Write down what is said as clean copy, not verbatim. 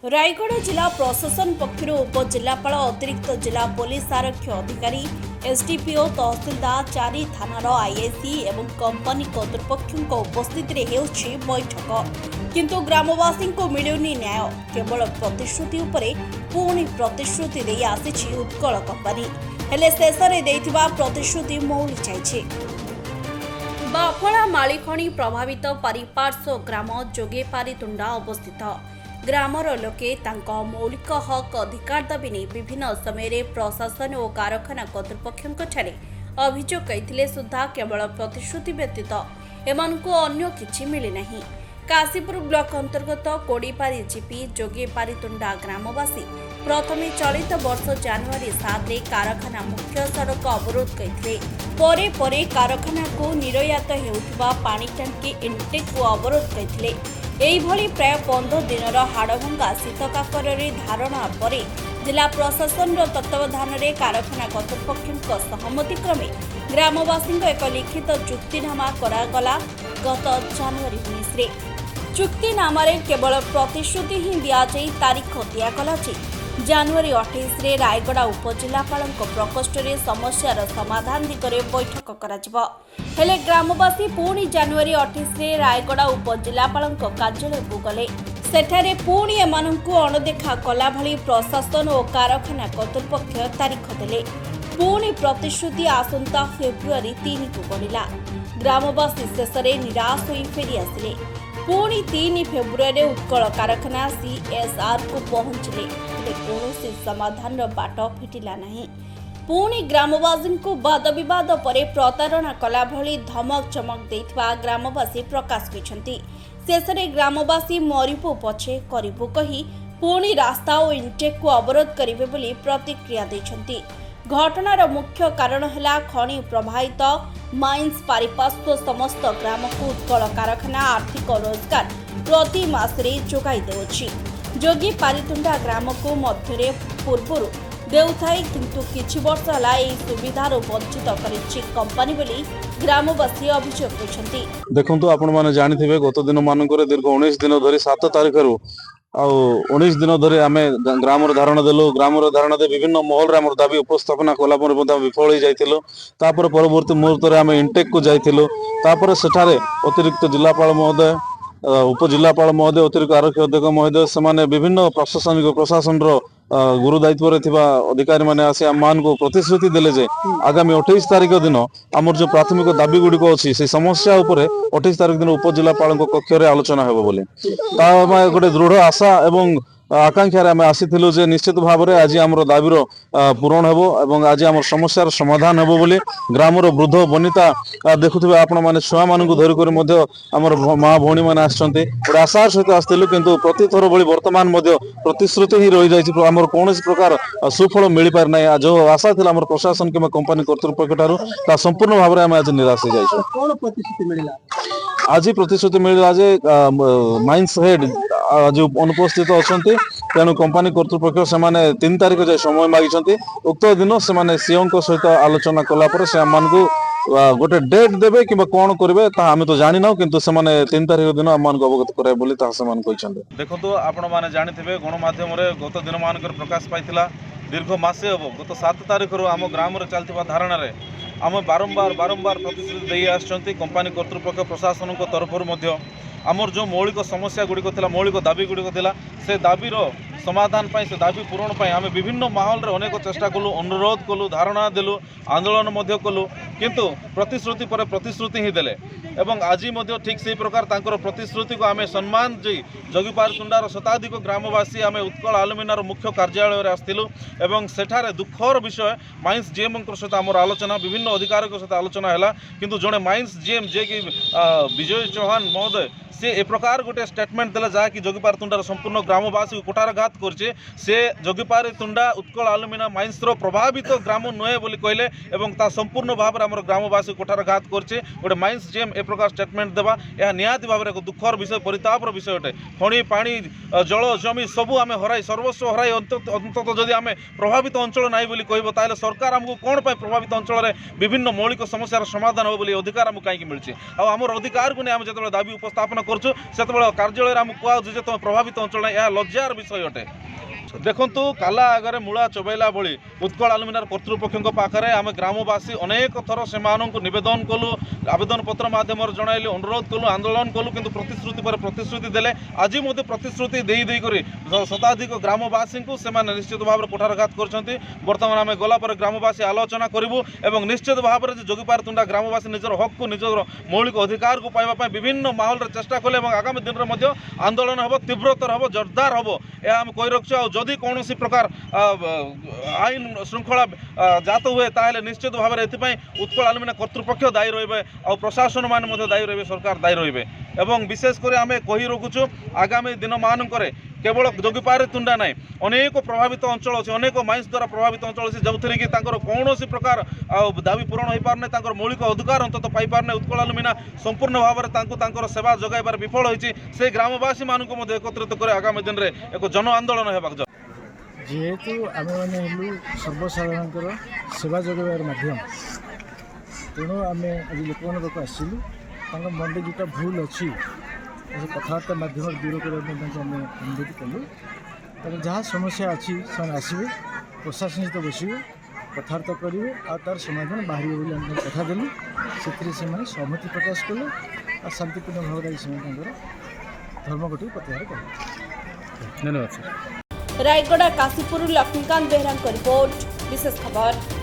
रायगढ़ जिला प्रशासन पक्षर उपजिलापाल अतिरिक्त जिला पुलिस आरक्षी अधिकारी एसडीपीओ तहसिलदार चारि थानार आईआईसी एवं कंपनी कर्तृपक्षों उपस्थित बैठक किंतु ग्रामवासी को मिलुनी न्याय केवल प्रतिश्रुति उपरे पुणी प्रतिश्रुति दे आसी उत्कल कंपनी हेले शेष में प्रतिश्रुति मौली जाइए। बाफला मालिखणी प्रभावित पारिपार्श्व ग्राम जोगेपारीतुंडा अवस्थित ग्रामर लोके तांका मौलिक हक अधिकार दाबी नहीं विभिन्न समय प्रशासन और कारखाना कर्तृपक्षों अभियोग करते सुधा केवल प्रतिश्रुति व्यतीत एमानकु अन्य किछि मिली नहीं। काशीपुर ब्लॉक अंतर्गत कोड़ीपारी जीपी जोगेपारीतुंडा ग्रामवासी प्रथमे चलित वर्ष जनवरी 7 कारखाना मुख्य सड़क अवरोध करते परे कारखाना को निरयात हेउथिबा पानी टांकी इनटेक को अवरोध करते एइभली प्राय 15 दिन हाड़भंगा शीतकाकर धारणा पर जिला प्रशासन तत्वावधान में कारखाना कर्तृपक्षों सहमति क्रमे ग्रामवासी एक लिखित चुक्तिनामा करागला गत जनवरी 19 चुक्तिनामा केवल प्रतिश्रुति ही दिजाई तारीख दिगला जनवरी 28 रायगढ़ उपजिलापाल प्रकोष्ठ में समस्यार समाधान दिगरे बैठक करा हेले ग्रामवासी पुणी जनवरी 28 रायगढ़ उपजिलापाल कार्यालय को गले सेठारे पुणी एमानंकु अणदेखा कला भली प्रशासन और कारखाना कर्तृपक्ष तारीख देले पुणी प्रतिश्रुति आसंता फेब्रुआरी 3 को बढ़िला ग्रामवासी शेष में निराश हो फेरी आसिले पुणी 3 फेब्रुआरी उत्कल कारखाना सीएसआर को पहुंचले कौन समाधान बाट फिटिला नहीं पुणी ग्रामवासी को वाद विवाद पर प्रतारणा कला भली धमक चमक देथिबा ग्रामवासी प्रकाश करछंती शेष में ग्रामवासी मरिबु पछे करिबु कही पुणी रास्ता और इनटेक को अवरोध करिवे बोली प्रतिक्रिया दैछंती। घटनार मुख्य कारण है खनि प्रभावित माइन्स पारिपार्श्व समस्त ग्राम को उत्कल कारखाना आर्थिक रोजगार प्रति मासरे जोगाई देउछि जोगेपारीतुंडा ग्राम को मध्य पूर्व देउथाई किंतु किछि वर्ष हला एई सुविधार वंचित करिछि कंपनी बोली ग्रामवासी अभियोग करछंती। देखंतु आपण माने जानिथिबे गत दिन मानकर दीर्घ 19 दिन धरि 7 तारिख रु आ 19 दिन धरि आमे ग्रामर धारणा देलो ग्रामर धारणा दे विभिन्न महल रे हमर दाबी उपस्थापना कला पर विफल होई जाइथिलो तापर परवर्ती मुहूर्त रे आमे इंटेक को जाइथिलो तापर सेठारे अतिरिक्त जिलापाल महोदय उपजिलापाल महोदय अतिरिक्त आरक्षी अध्यक्ष महोदय से विभिन्न प्रशासनिक प्रशासन गुरु दायित्व अधिकारी मैंने आसी आम को प्रतिश्रुति देले जे आगामी 28 तारिख दिन आमर जो प्राथमिक दाबी गुड़िक अच्छी से समस्या उपर 28 तारिख दिन उपजिलापाल कक्ष आलोचना हेबो बोली गोटे दृढ़ आशा एवं आकांक्षा आम आसीलु जे निश्चित भाव में आज आम दाबीर पूरण हेबो एवं आज आम समस्यार समाधान हेबो बोली ग्रामर वृद्ध वनिता देखुथिबे आपण माने छुआ मानकु धरि कर मध्य आमर माँ भौणी माने आछंती गोटे आशा सहित आसथिलु किंतु प्रति थर भली वर्तमान मध्य प्रतिश्रुति ही रही जाइछि आमर कोनोसी प्रकार सुफल मिल पार नै जो आशा थिला आमर प्रशासन किबा कंपनी कर्तृपक्ष ठारू ता संपूर्ण भाव में आम आज निराश हो जाइछु। कोन प्रतिश्रुति मिलिला आज प्रतिश्रुति मिलिला जे माइन्स हेड जो अनुपस्थित अच्छा तेणु कंपनी कर्तृपक्ष से 3 तारिख जाए समय मागिछंती उक्त दिन से सीओ सहित आलोचना कलापर से आम गोटे डेट देवे कि कौन करेंगे आम तो जानी ना किंतु से 3 तारिख दिन आम अवगत कराए बोली देखो आपण मैंने जानी गणमाध्यम गत दिन मानकर प्रकाश पाई दीर्घ मसे हम गत 7 तारिख आम ग्राम चलता धारणा आम बारंबार प्रतिश्रुति दे आसुँच कंपनी कर्तृपक्ष प्रशासन तरफ आमर जो मौलिक समस्या गुड़िक मौलिक दाबी गुड़िक से दाबीर समाधान पाई से दाबी पूरण पाई आम विभिन्न माहौल रे अनेक चेष्टा कलु अनुरोध कलु धारणा देलु आंदोलन कलु किंतु प्रतिश्रुति पर प्रतिश्रुति ही देले एवं आज ठीक से प्रकार तांकर प्रतिश्रुति को आम सम्मान जी जोगेपारीतुंडार शताधिक ग्रामवासी आम उत्कल आलुमिनार मुख्य कार्यालय आसलु एवं सेठारे दुखर विषय माइन्स जीएम सहित आमर आलोचना विभिन्न अधिकारी सहित आलोचना है किंतु जड़े माइन्स जीएम जे कि विजय चौहान महोदय से ए प्रकार गोटे स्टेटमेंट देला जहाँकि जोगेपारीतुंडार संपूर्ण ग्रामवासी को कुठारघात कुठारघात करछे से जोगीपारी तुंडा उत्कल आलुमिना माइंस रो प्रभावित ग्राम नुहे बोली कहले एवं ता संपूर्ण भाव में आम ग्रामवासी कुठारघात करछे गोटे माइंस जेम ए प्रकार स्टेटमेंट देवा यह निहाती भाव में एक दुखर विषय परितापर विषय अटे खनि पानी जल जमी सबू आम हराई सर्वस्व हराई अंततः जदि आम प्रभावित अंचल नाई बोली कहबो ताले सरकार आमको कौन पाई प्रभावित अंचल में विभिन्न मौलिक समस्यार समाधान हो बोली अधिकार आमको कहीं मिलছে आमर अधिकार को नहीं आम जो दाबी उपस्थापन करूँ से कार्यालय आमको कहु तुम प्रभावित अंचल यह लज्जार विषय अटे देखु काला आगे मूला चबैला भली उत्कल आलुमिनार कर्तृपक्ष पाखे आम ग्रामवासी अनेक थर से नवेदन कलु आवेदन पत्र माध्यम जनइलु अनुरोध कलु आंदोलन कलु किंतु प्रतिश्रुति पर प्रतिश्रुति देले आज प्रतिश्रुति देकर शताधिक ग्रामवासी को सेमाने निश्चित भाव में कुठारघात कर बर्तमान आम गलापर ग्रामवासी आलोचना करूँ और निश्चित भाव में जोगीपारी तुंडा ग्रामवासी निजर हक को निजर मौलिक अधिकार को पाइबा विभिन्न माहौल चेष्टा कले आगामी दिन में आंदोलन हम तीव्रतर हम जोरदार हम यह आम कही रखु जदि कौन प्रकार आईन श्रृंखला जात हुए ताहले निश्चित भाव में एथपाई उत्कल आलुमिना कर्तृपक्ष दायी रहिबे और प्रशासन मान दायी रहिबे सरकार दायी रहिबे एवं विशेषकर आम कही रखुचु आगामी दिन मानकरे केवल जोगीपारी तुंडा ना अनेक प्रभावित अंचल अच्छे अनेक माइंस द्वारा प्रभावित अंचल अच्छे जो थी कि कौन प्रकार दाबी पूरण हो पारना मौलिक अधिकार अंत पाई पारना उत्कल आलुमिना संपूर्ण भाव में सेवा जगाइबार विफल होती से ग्रामवासी मानक एकत्रित कर आगामी दिन में एक जन आंदोलन होगा जेहेतु आम मैंने सर्वसाधारण सेवा जगैबार माध्यम तेणु आम आज लोक पाक आसलु मन में जोटा भूल अच्छी कथबार्ता माध्यम दूर करने अनुरोध कलु जहाँ समस्या अच्छी से आसवे प्रशासन सहित बसवे कथबार्ता करेंगे और तार समाधान बाहर बोली कथा देलु से सहमति प्रकाश कले और शांतिपूर्ण भाव में धर्मघट प्रत्याहार कले। धन्यवाद सर। रायगड़ा काशीपुर लक्ष्मीकांत बेहरा रिपोर्ट विशेष खबर।